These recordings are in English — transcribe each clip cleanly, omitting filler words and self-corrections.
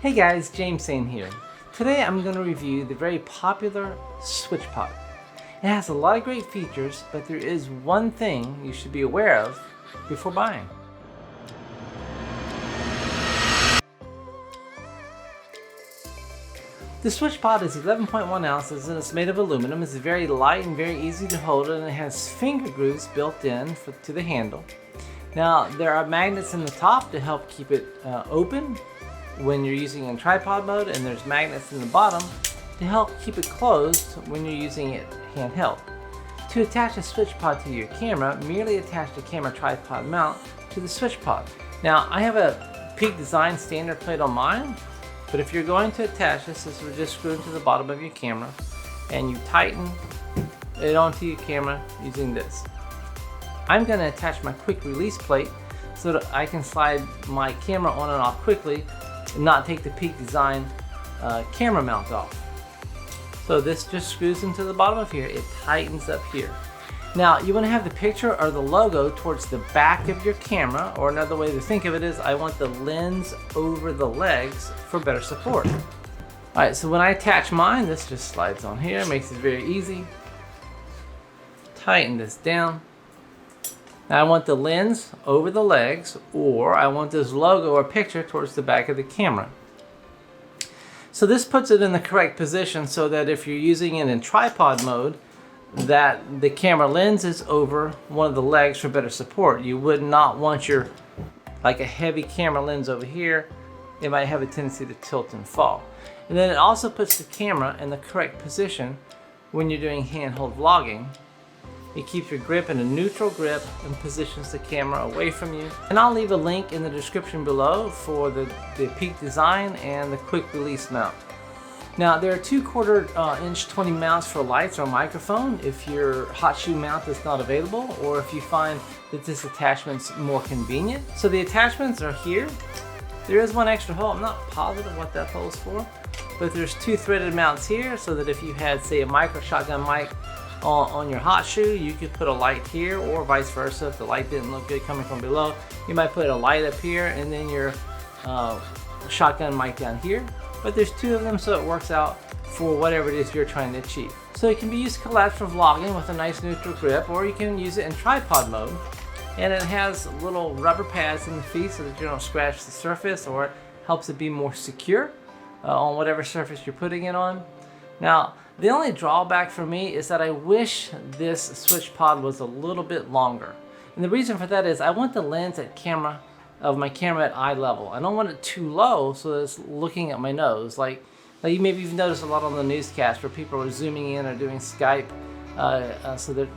Hey guys, James Sane here. Today I'm going to review the very popular Switchpod. It has a lot of great features, but there is one thing you should be aware of before buying. The Switchpod is 11.1 ounces and it's made of aluminum. It's very light and very easy to hold, and it has finger grooves built in to the handle. Now there are magnets in the top to help keep it open when you're using it in tripod mode, and there's magnets in the bottom to help keep it closed when you're using it handheld. To attach a Switchpod to your camera, merely attach the camera tripod mount to the Switchpod. Now I have a Peak Design standard plate on mine, but if you're going to attach this would just screw into the bottom of your camera and you tighten it onto your camera using this. I'm going to attach my quick release plate so that I can slide my camera on and off quickly and not take the Peak Design camera mount off. So this just screws into the bottom of here. It tightens up here. Now you want to have the picture or the logo towards the back of your camera, or another way to think of it is I want the lens over the legs for better support. Alright, so when I attach mine, this just slides on here, makes it very easy. Tighten this down. Now I want the lens over the legs, or I want this logo or picture towards the back of the camera. So this puts it in the correct position so that if you're using it in tripod mode, that the camera lens is over one of the legs for better support. You would not want like a heavy camera lens over here. It might have a tendency to tilt and fall. And then it also puts the camera in the correct position when you're doing handheld vlogging. It keeps your grip in a neutral grip and positions the camera away from you. And I'll leave a link in the description below for the Peak Design and the quick release mount. Now there are 2/4 inch 20 mounts for lights or microphone if your hot shoe mount is not available, or if you find that this attachment's more convenient. So the attachments are here. There is one extra hole. I'm not positive what that hole is for, but there's 2 threaded mounts here so that if you had, say, a micro shotgun mic on your hot shoe, you could put a light here, or vice versa. If the light didn't look good coming from below, you might put a light up here and then your shotgun mic down here. But there's 2 of them, so it works out for whatever it is you're trying to achieve. So it can be used to collapse for vlogging with a nice neutral grip, or you can use it in tripod mode. And it has little rubber pads in the feet so that you don't scratch the surface, or it helps it be more secure on whatever surface you're putting it on. Now, the only drawback for me is that I wish this Switchpod was a little bit longer. And the reason for that is I want the lens of my camera at eye level. I don't want it too low so that it's looking at my nose. Like you maybe you've noticed a lot on the newscast where people are zooming in or doing Skype, so they're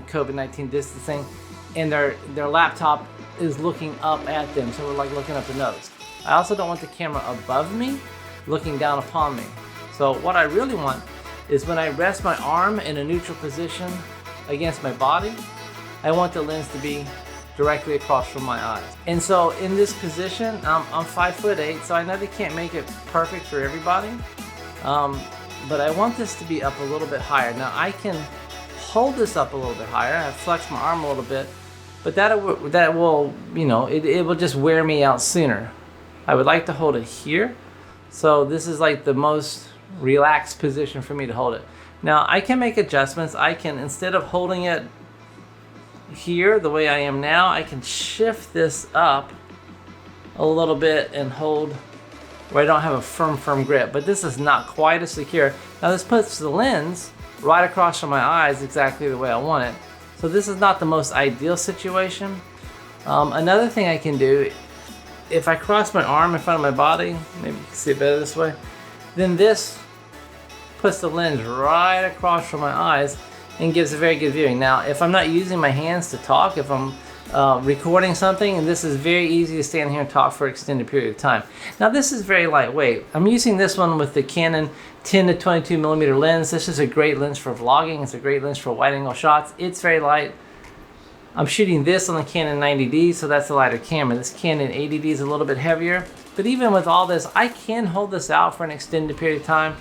COVID-19 distancing, and their laptop is looking up at them, so we're like looking up the nose. I also don't want the camera above me, looking down upon me. So what I really want is when I rest my arm in a neutral position against my body, I want the lens to be directly across from my eyes. And so in this position, I'm 5'8", so I know they can't make it perfect for everybody, but I want this to be up a little bit higher. Now I can hold this up a little bit higher. I flex my arm a little bit, but that will, you know, it will just wear me out sooner. I would like to hold it here. So this is like the most relaxed position for me to hold it. Now I can make adjustments. I can, instead of holding it here the way I am now, I can shift this up a little bit and hold where I don't have a firm grip, but this is not quite as secure. Now this puts the lens right across from my eyes exactly the way I want it. So this is not the most ideal situation. Another thing I can do, if I cross my arm in front of my body, maybe you can see it better this way, then this puts the lens right across from my eyes and gives a very good viewing. Now, if I'm not using my hands to talk, if I'm recording something, and this is very easy to stand here and talk for an extended period of time. Now, this is very lightweight. I'm using this one with the Canon 10 to 22 millimeter lens. This is a great lens for vlogging. It's a great lens for wide angle shots. It's very light. I'm shooting this on the Canon 90D, so that's a lighter camera. This Canon 80D is a little bit heavier. But even with all this, I can hold this out for an extended period of time.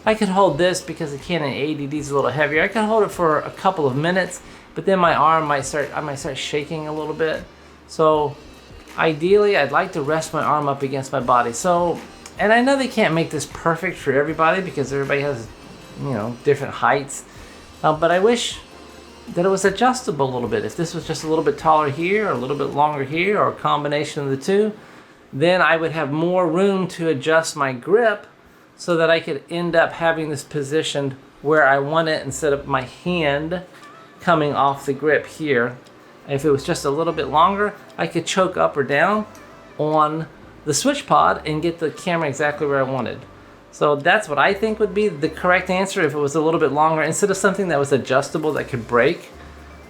I could hold this because the Canon 80D is a little heavier. I can hold it for a couple of minutes, but then my arm I might start shaking a little bit. So ideally, I'd like to rest my arm up against my body. So And I know they can't make this perfect for everybody because everybody has, different heights. But I wish that it was adjustable a little bit. If this was just a little bit taller here, or a little bit longer here, or a combination of the two, then I would have more room to adjust my grip so that I could end up having this positioned where I want it instead of my hand coming off the grip here. If it was just a little bit longer, I could choke up or down on the Switchpod and get the camera exactly where I wanted. So that's what I think would be the correct answer if it was a little bit longer instead of something that was adjustable that could break.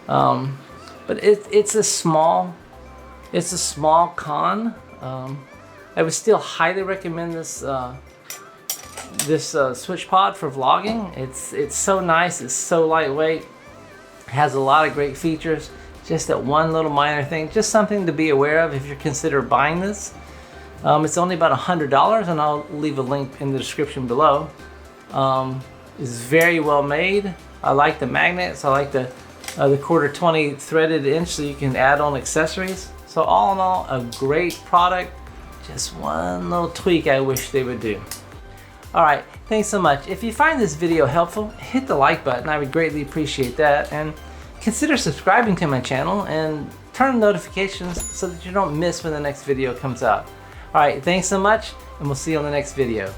But it's a small con. I would still highly recommend this Switchpod for vlogging. It's so nice. It's so lightweight. It has a lot of great features. Just that one little minor thing, just something to be aware of if you're considering buying this. It's only about $100, and I'll leave a link in the description below. It's very well made. I like the magnets. I like the 1/4-20 threaded inch, so you can add on accessories. So all in all, a great product. Just one little tweak I wish they would do. All right, thanks so much. If you find this video helpful, hit the like button. I would greatly appreciate that. And consider subscribing to my channel and turn notifications so that you don't miss when the next video comes out. All right, thanks so much, and we'll see you on the next video.